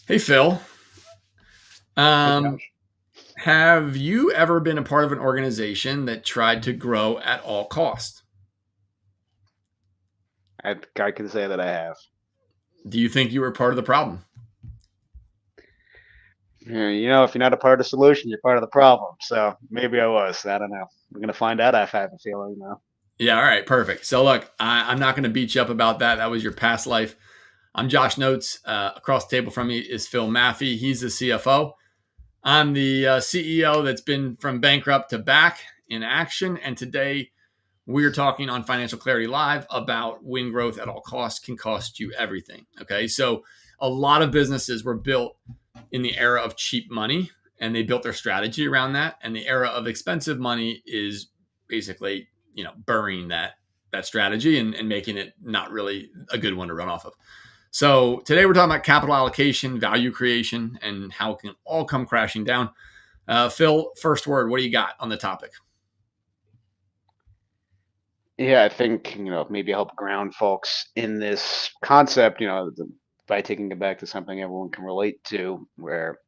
Hey, Phil. Hey, Um, Josh. have you ever been a part of an organization that tried to grow at all cost? I can say that I have. Do you think you were part of the problem? If you're not a part of the solution, you're part of the problem. So maybe I was. I don't know. We're gonna find out. I have a feeling now. Yeah, all right, perfect. So, look, I'm not going to beat you up about that. That was your past life. I'm Josh Notes. Across the table from me is Phil Maffei. He's the CFO. I'm the CEO that's been from bankrupt to back in action. And today we're talking on Financial Clarity Live about when growth at all costs can cost you everything. Okay. So a lot of businesses were built in the era of cheap money and they built their strategy around that. And the era of expensive money is basically, burying that strategy and making it not really a good one to run off of. So today we're talking about capital allocation, value creation, and how it can all come crashing down. Phil, first word, what do you got on the topic? Yeah, I think maybe help ground folks in this concept. By taking it back to something everyone can relate to, where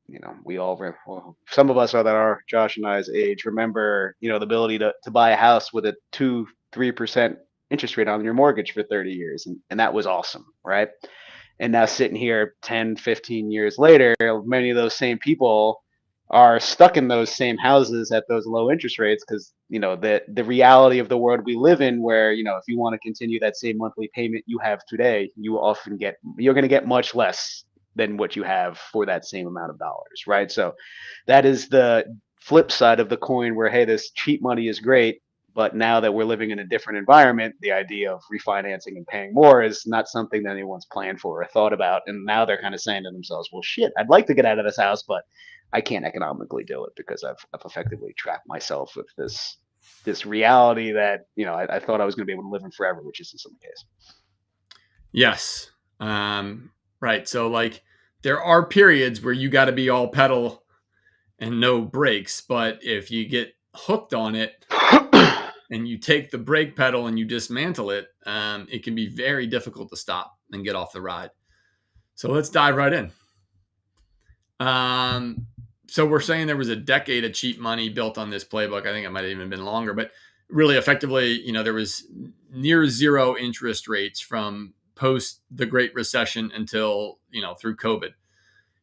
we all, well, some of us are that are Josh and I's age, remember the ability to buy a house with a 2-3% interest rate on your mortgage for 30 years, and that was awesome, right? And now sitting here 10, 15 years later, many of those same people are stuck in those same houses at those low interest rates because the reality of the world we live in, where if you want to continue that same monthly payment you have today, you're going to get much less than what you have for that same amount of dollars, right? So that is the flip side of the coin, where hey, this cheap money is great, but now that we're living in a different environment, the idea of refinancing and paying more is not something that anyone's planned for or thought about. And now they're kind of saying to themselves, well, shit, I'd like to get out of this house, but I can't economically do it because I've effectively trapped myself with this reality that I thought I was going to be able to live in forever, which isn't the case. Yes. Right. So, like, there are periods where you got to be all pedal and no brakes. But if you get hooked on it and you take the brake pedal and you dismantle it, it can be very difficult to stop and get off the ride. So, let's dive right in. Um, so, we're saying there was a decade of cheap money built on this playbook. I think it might have even been longer, but really effectively, there was near zero interest rates from post the Great Recession until, through COVID.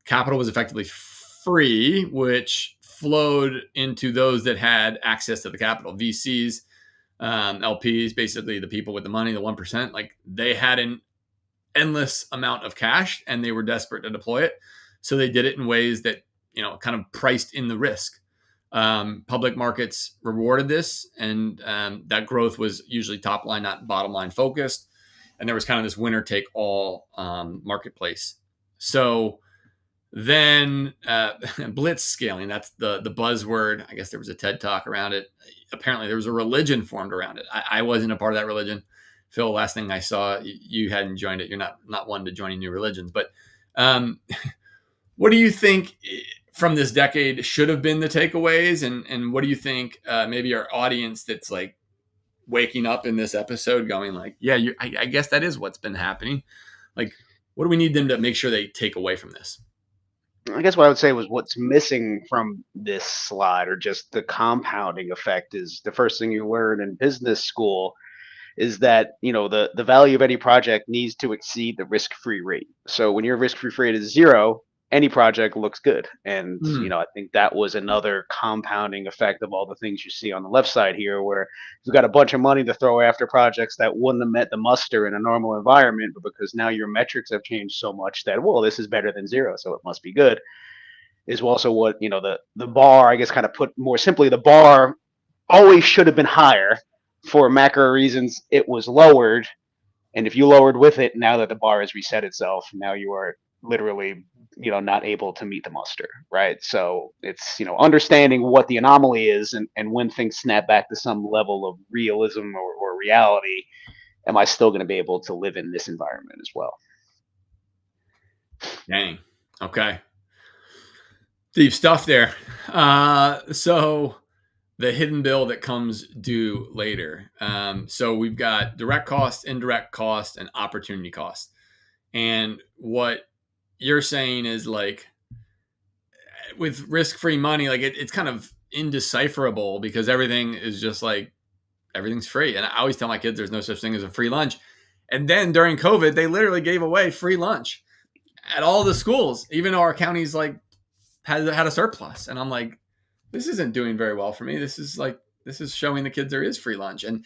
Capital was effectively free, which flowed into those that had access to the capital. VCs, LPs, basically the people with the money, the 1%, like they had an endless amount of cash and they were desperate to deploy it. So they did it in ways that, kind of priced in the risk. Public markets rewarded this, and that growth was usually top line, not bottom line focused. And there was kind of this winner take all marketplace. So then blitz scaling, that's the buzzword. I guess there was a TED talk around it. Apparently there was a religion formed around it. I wasn't a part of that religion. Phil, last thing I saw, you hadn't joined it. You're not one to joining new religions. But um, what do you think from this decade should have been the takeaways? And what do you think maybe our audience that's like waking up in this episode going like, yeah, I guess that is what's been happening. Like, what do we need them to make sure they take away from this? I guess what I would say was what's missing from this slide, or just the compounding effect, is the first thing you learn in business school is that the value of any project needs to exceed the risk-free rate. So when your risk-free rate is zero, any project looks good. And Hmm. I think that was another compounding effect of all the things you see on the left side here, where you've got a bunch of money to throw after projects that wouldn't have met the muster in a normal environment, but because now your metrics have changed so much that, well, this is better than zero, so it must be good, is also what the bar, I guess, kind of put more simply, the bar always should have been higher. For macro reasons, it was lowered, and if you lowered with it, now that the bar has reset itself, now you are literally not able to meet the muster, right? So it's understanding what the anomaly is, and when things snap back to some level of realism or reality, am I still going to be able to live in this environment as well? Dang. Okay. Deep stuff there. So the hidden bill that comes due later. So we've got direct cost, indirect cost, and opportunity cost. And what you're saying is like with risk-free money, like it's kind of indecipherable because everything is just like everything's free. And I always tell my kids there's no such thing as a free lunch. And then during COVID, they literally gave away free lunch at all the schools, even though our county's like had a surplus. And I'm like, this isn't doing very well for me. This is showing the kids there is free lunch. And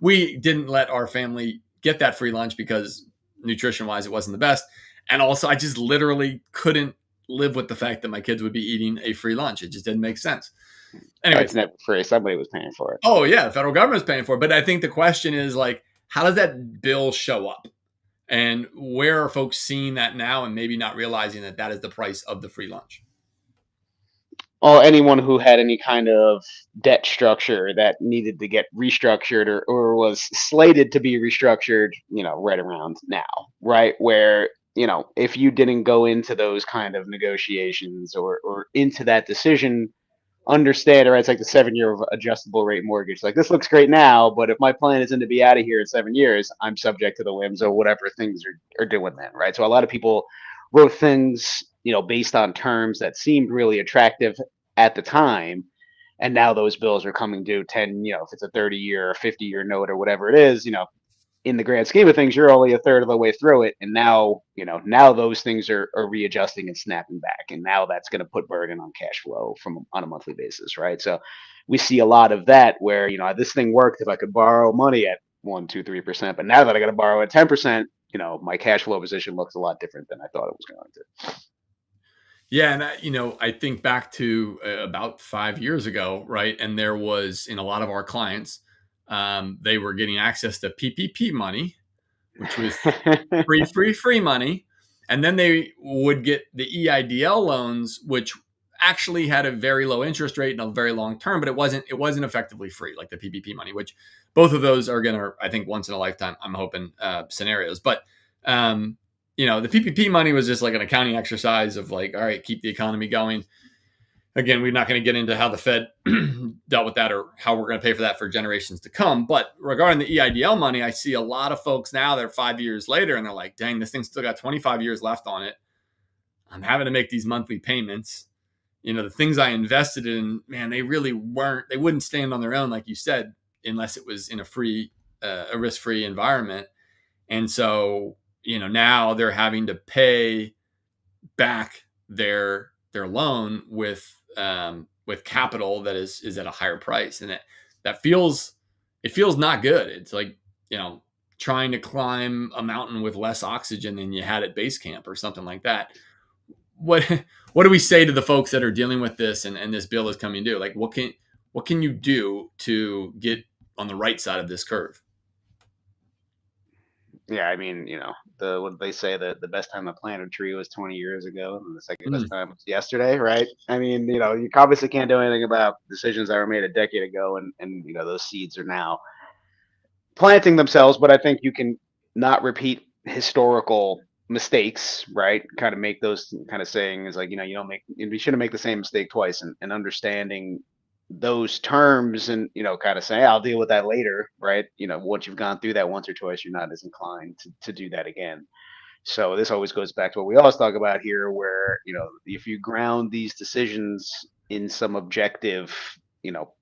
we didn't let our family get that free lunch because nutrition wise it wasn't the best. And also I just literally couldn't live with the fact that my kids would be eating a free lunch. It just didn't make sense. It's Anyways, never free. Somebody was paying for it. oh yeah, the federal government's paying for it. But I think the question is like, how does that bill show up? And where are folks seeing that now and maybe not realizing that that is the price of the free lunch? Well, anyone who had any kind of debt structure that needed to get restructured or was slated to be restructured, right around now, right? Where, if you didn't go into those kind of negotiations or into that decision, understand, right? It's like the 7 year adjustable rate mortgage. Like, this looks great now, but if my plan isn't to be out of here in 7 years, I'm subject to the whims or whatever things are doing then, right? So a lot of people wrote things, based on terms that seemed really attractive at the time. And now those bills are coming due 10, if it's a 30 year or 50 year note or whatever it is, in the grand scheme of things, you're only a third of the way through it. And now, now those things are readjusting and snapping back. And now that's going to put burden on cash flow from on a monthly basis, right? So we see a lot of that where, this thing worked if I could borrow money at 1, 2, 3%. But now that I got to borrow at 10%, my cash flow position looks a lot different than I thought it was going to. Yeah, and I think back to about 5 years ago, right? And there was in a lot of our clients, they were getting access to PPP money, which was free money, and then they would get the EIDL loans, which actually had a very low interest rate and a very long term, but it wasn't effectively free like the PPP money, which both of those are going to, I think, once in a lifetime, I'm hoping, scenarios. But the PPP money was just like an accounting exercise of like, all right, keep the economy going. Again, we're not going to get into how the Fed dealt with that or how we're going to pay for that for generations to come. But regarding the EIDL money, I see a lot of folks now that are 5 years later and they're like, dang, this thing's still got 25 years left on it. I'm having to make these monthly payments. The things I invested in, man, they wouldn't stand on their own, like you said, unless it was in a risk-free environment. And so, now they're having to pay back their loan with capital that is at a higher price, and it feels not good. It's like trying to climb a mountain with less oxygen than you had at base camp or something like that. What what do we say to the folks that are dealing with this and this bill is coming due? Like what can you do to get on the right side of this curve? Yeah, I mean, what they say that the best time to plant a tree was 20 years ago, and the second best Mm. time was yesterday, right? I mean, you obviously can't do anything about decisions that were made a decade ago, and those seeds are now planting themselves. But I think you can not repeat historical mistakes, right? Kind of make those kind of sayings like, you don't make, you shouldn't make the same mistake twice, and understanding those terms and kind of say I'll deal with that later, right? Once you've gone through that once or twice, you're not as inclined to do that again. So this always goes back to what we always talk about here, where if you ground these decisions in some objective, you know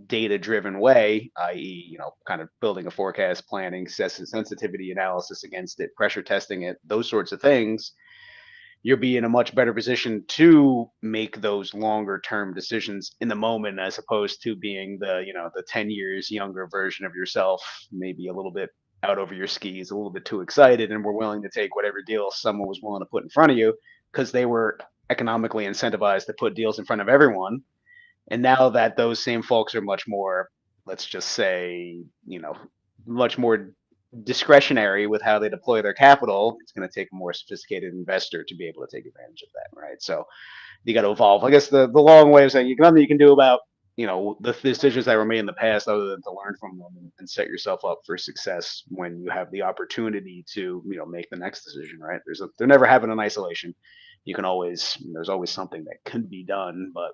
data driven way, i.e., kind of building a forecast, planning, sensitivity analysis against it, pressure testing it, those sorts of things, you'll be in a much better position to make those longer term decisions in the moment, as opposed to being the 10 years younger version of yourself, maybe a little bit out over your skis, a little bit too excited, and were willing to take whatever deal someone was willing to put in front of you because they were economically incentivized to put deals in front of everyone. And now that those same folks are much more, let's just say, much more discretionary with how they deploy their capital, it's going to take a more sophisticated investor to be able to take advantage of that, right? So you got to evolve. I guess the long way of saying nothing you can do about the decisions that were made in the past other than to learn from them and set yourself up for success when you have the opportunity to make the next decision, right? They're never happen in isolation. You can always there's always something that can be done, but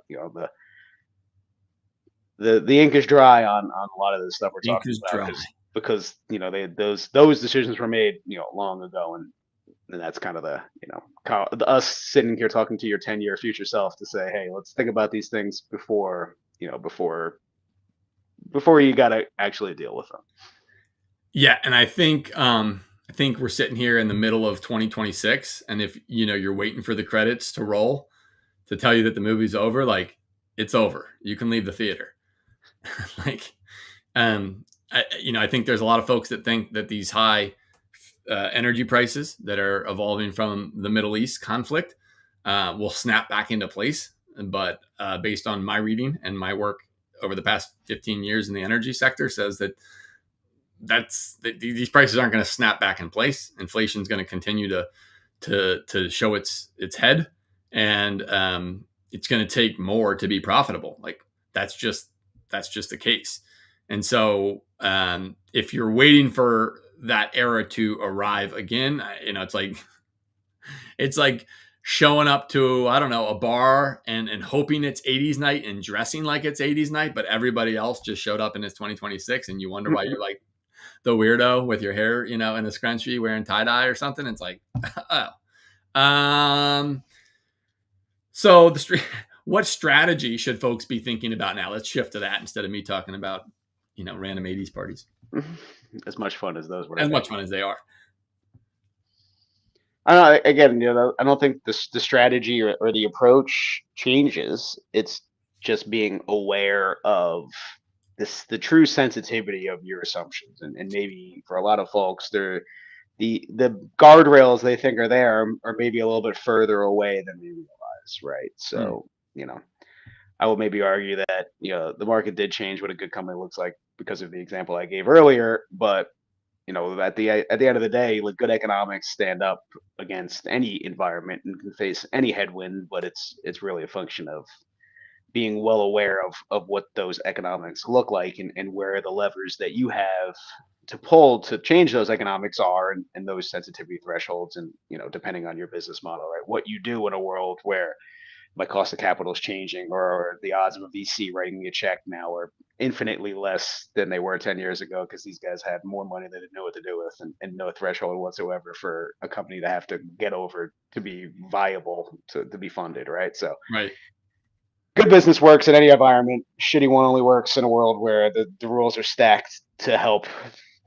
the ink is dry on a lot of the stuff we're Ink talking is about dry. because they those decisions were made long ago, and And that's kind of us sitting here talking to your 10-year future self to say, hey, let's think about these things before you got to actually deal with them. Yeah, and I think we're sitting here in the middle of 2026, and if you're waiting for the credits to roll to tell you that the movie's over, like it's over. You can leave the theater. like, I think there's a lot of folks that think that these high energy prices that are evolving from the Middle East conflict will snap back into place. But based on my reading and my work over the past 15 years in the energy sector, says that these prices aren't going to snap back in place. Inflation is going to continue to show its head, and it's going to take more to be profitable. Like that's just the case. And so if you're waiting for that era to arrive again, it's like showing up to, I don't know, a bar and hoping it's 80s night and dressing like it's 80s night, but everybody else just showed up and it's 2026, and you wonder why you're like the weirdo with your hair, in a scrunchie wearing tie dye or something. It's like, oh. So what strategy should folks be thinking about now? Let's shift to that instead of me talking about, random 80s parties. As much fun as those were. As much fun as they are. I don't know, again, I don't think the strategy or the approach changes. It's just being aware of the true sensitivity of your assumptions, and maybe for a lot of folks, the guardrails they think are there are maybe a little bit further away than they realize, right? So, I will maybe argue that the market did change what a good company looks like because of the example I gave earlier, but at the end of the day, like good economics stand up against any environment and can face any headwind, but it's really a function of being well aware of what those economics look like, and where the levers that you have to pull to change those economics are, and those sensitivity thresholds, and depending on your business model, right? What you do in a world where my cost of capital is changing, or the odds of a VC writing me a check now are infinitely less than they were 10 years ago, because these guys had more money than they knew what to do with, and no threshold whatsoever for a company to have to get over to be viable, to be funded, right? So Right. good business works in any environment. Shitty one only works in a world where the rules are stacked to help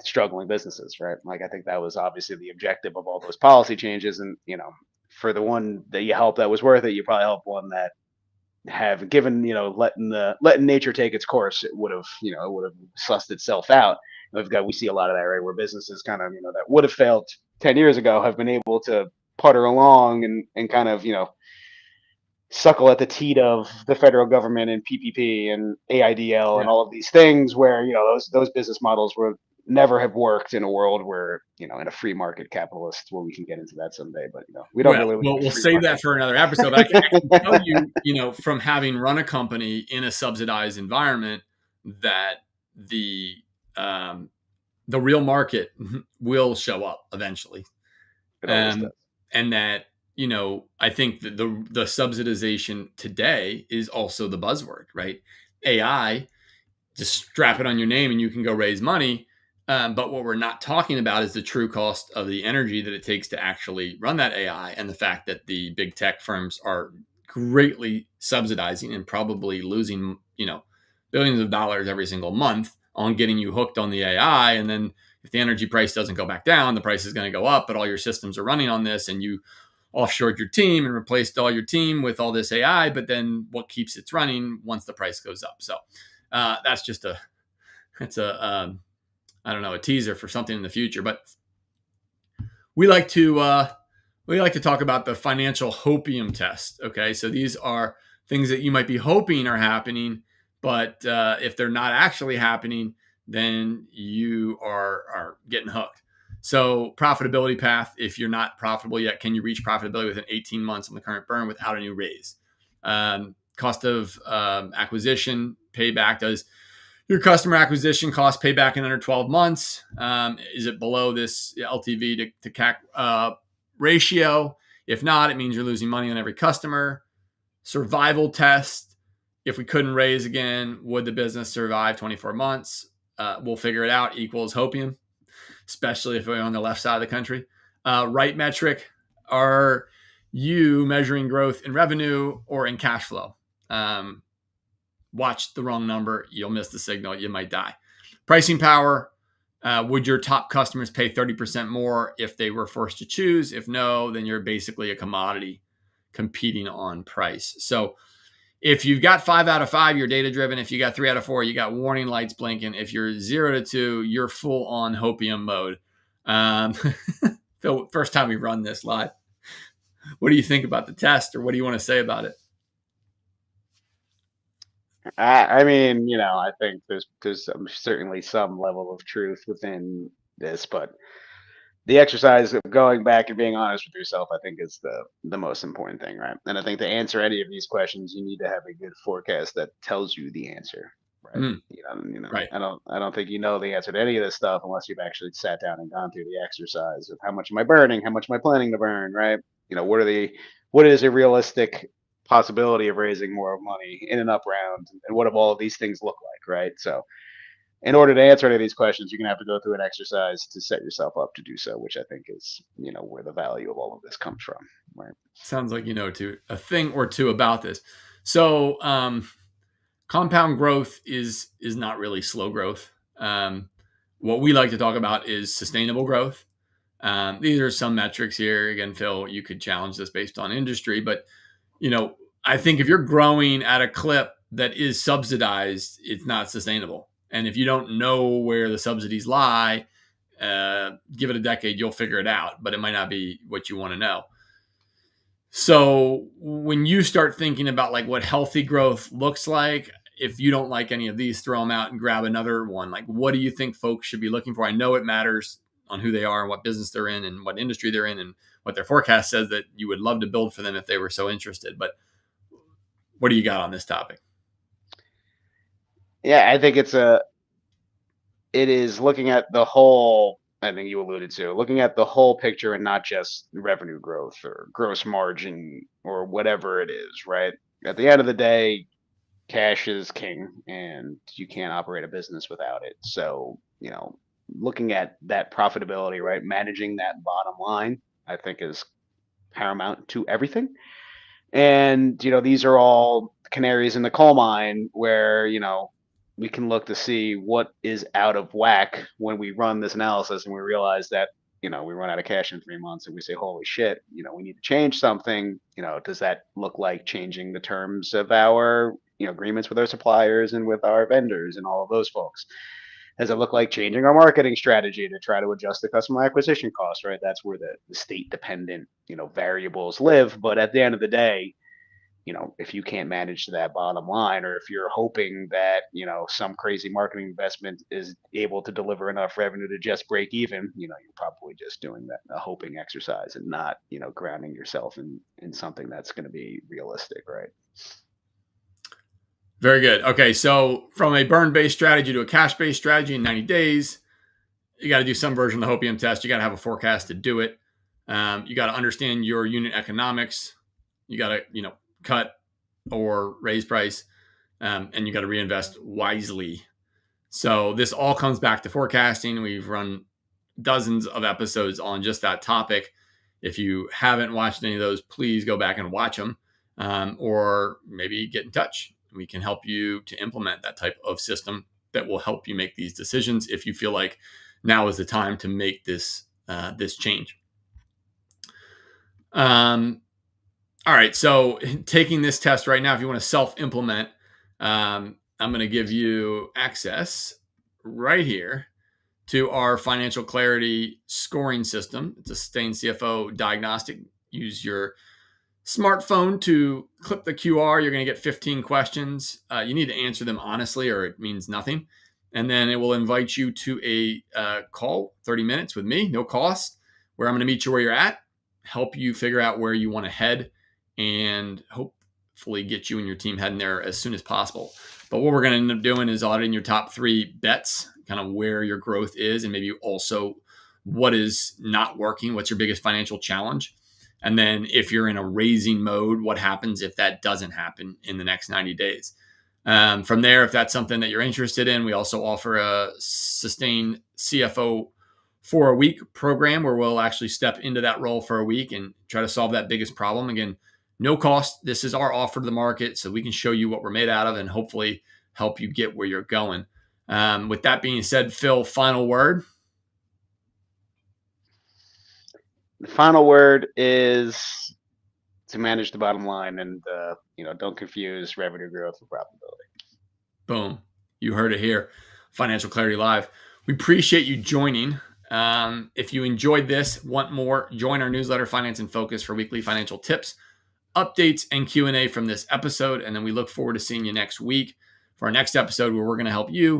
struggling businesses, right? Like I think that was obviously the objective of all those policy changes, and for the one that you help that was worth it, you probably help one that have given letting nature take its course, it would have sussed itself out. We see a lot of that, right, where businesses kind of that would have failed 10 years ago have been able to putter along, and kind of suckle at the teat of the federal government and PPP and AIDL and Yeah. all of these things, where those business models would never have worked in a world where in a free market capitalist, where we can get into that someday, but we don't Well, really live in a we'll free save market. that for another episode. But I can tell you, from having run a company in a subsidized environment, that the real market will show up eventually. It always does. And that, I think that the subsidization today is also the buzzword, right? AI, just strap it on your name and you can go raise money. But what we're not talking about is the true cost of the energy that it takes to actually run that AI, and the fact that the big tech firms are greatly subsidizing and probably losing, billions of dollars every single month on getting you hooked on the AI. And then if the energy price doesn't go back down, the price is going to go up, but all your systems are running on this, and you offshored your team and replaced all your team with all this AI. But then what keeps it running once the price goes up? So that's just I don't know, a teaser for something in the future. But we like to talk about the Financial Hopium Test. Okay, so these are things that you might be hoping are happening, but if they're not actually happening, then you are getting hooked. So profitability path: if you're not profitable yet, can you reach profitability within 18 months on the current burn without a new raise? Cost of acquisition payback: does your customer acquisition cost payback in under 12 months? Is it below this LTV to CAC ratio? If not, it means you're losing money on every customer. Survival test: if we couldn't raise again, would the business survive 24 months? We'll figure it out. Equals hopium, especially if we're on the left side of the country. Right metric: Are you measuring growth in revenue or in cash flow? Watch the wrong number, you'll miss the signal, you might die. Pricing power. Would your top customers pay 30% more if they were forced to choose? If no, then you're basically a commodity competing on price. So if you've got 5 out of 5, you're data driven. If you got 3 out of 4, you got warning lights blinking. If you're 0 to 2, you're full on hopium mode. The first time we run this live, what do you think about the test, or what do you want to say about it? I mean, I think there's certainly some level of truth within this, but the exercise of going back and being honest with yourself, I think, is the most important thing, right? And I think to answer any of these questions, you need to have a good forecast that tells you the answer, right? Mm, right. I don't think you know the answer to any of this stuff unless you've actually sat down and gone through the exercise of how much am I burning, how much am I planning to burn, right? What is a realistic possibility of raising more money in an up round, and what do all of these things look like, right? So in order to answer any of these questions, you're going to have to go through an exercise to set yourself up to do so, which I think is, where the value of all of this comes from, right? Sounds like you know a thing or two about this. So compound growth is not really slow growth. What we like to talk about is sustainable growth. These are some metrics here. Again, Phil, you could challenge this based on industry, but I think if you're growing at a clip that is subsidized, it's not sustainable. And if you don't know where the subsidies lie, give it a decade, you'll figure it out, but it might not be what you want to know. So when you start thinking about like what healthy growth looks like, if you don't like any of these, throw them out and grab another one. Like, what do you think folks should be looking for? I know it matters on who they are and what business they're in and what industry they're in and what their forecast says that you would love to build for them if they were so interested. But what do you got on this topic? Yeah, I think it is looking at the whole. I think you alluded to looking at the whole picture and not just revenue growth or gross margin or whatever it is, right? At the end of the day, cash is king, and you can't operate a business without it. So, looking at that profitability, right, managing that bottom line, I think is paramount to everything. And, these are all canaries in the coal mine where, we can look to see what is out of whack when we run this analysis and we realize that, we run out of cash in 3 months and we say, holy shit, we need to change something. Does that look like changing the terms of our, agreements with our suppliers and with our vendors and all of those folks? Does it look like changing our marketing strategy to try to adjust the customer acquisition cost, right? That's where the state dependent, variables live. But at the end of the day, if you can't manage to that bottom line, or if you're hoping that, some crazy marketing investment is able to deliver enough revenue to just break even, you're probably just doing that, a hoping exercise, and not, grounding yourself in something that's going to be realistic, right? Very good. Okay, so from a burn-based strategy to a cash-based strategy in 90 days, you got to do some version of the Hopium test. You got to have a forecast to do it. You got to understand your unit economics. You got to, cut or raise price, and you got to reinvest wisely. So this all comes back to forecasting. We've run dozens of episodes on just that topic. If you haven't watched any of those, please go back and watch them, or maybe get in touch. We can help you to implement that type of system that will help you make these decisions if you feel like now is the time to make this change. All right, so taking this test right now, if you want to self-implement, I'm going to give you access right here to our financial clarity scoring system. It's a Sustained CFO diagnostic. Use your smartphone to click the QR. You're going to get 15 questions. You need to answer them honestly, or it means nothing. And then it will invite you to a call, 30 minutes with me, no cost, where I'm going to meet you where you're at, help you figure out where you want to head, and hopefully get you and your team heading there as soon as possible. But what we're going to end up doing is auditing your top 3 bets, kind of where your growth is, and maybe also what is not working, what's your biggest financial challenge. And then if you're in a raising mode, what happens if that doesn't happen in the next 90 days? From there, if that's something that you're interested in, we also offer a Sustained CFO 4-week program where we'll actually step into that role for a week and try to solve that biggest problem. Again, no cost. This is our offer to the market, so we can show you what we're made out of and hopefully help you get where you're going. With that being said, Phil, final word. The final word is to manage the bottom line, and don't confuse revenue growth with profitability. Boom. You heard it here. Financial Clarity Live. We appreciate you joining. If you enjoyed this, want more, join our newsletter, Finance in Focus, for weekly financial tips, updates, and Q&A from this episode. And then we look forward to seeing you next week for our next episode, where we're going to help you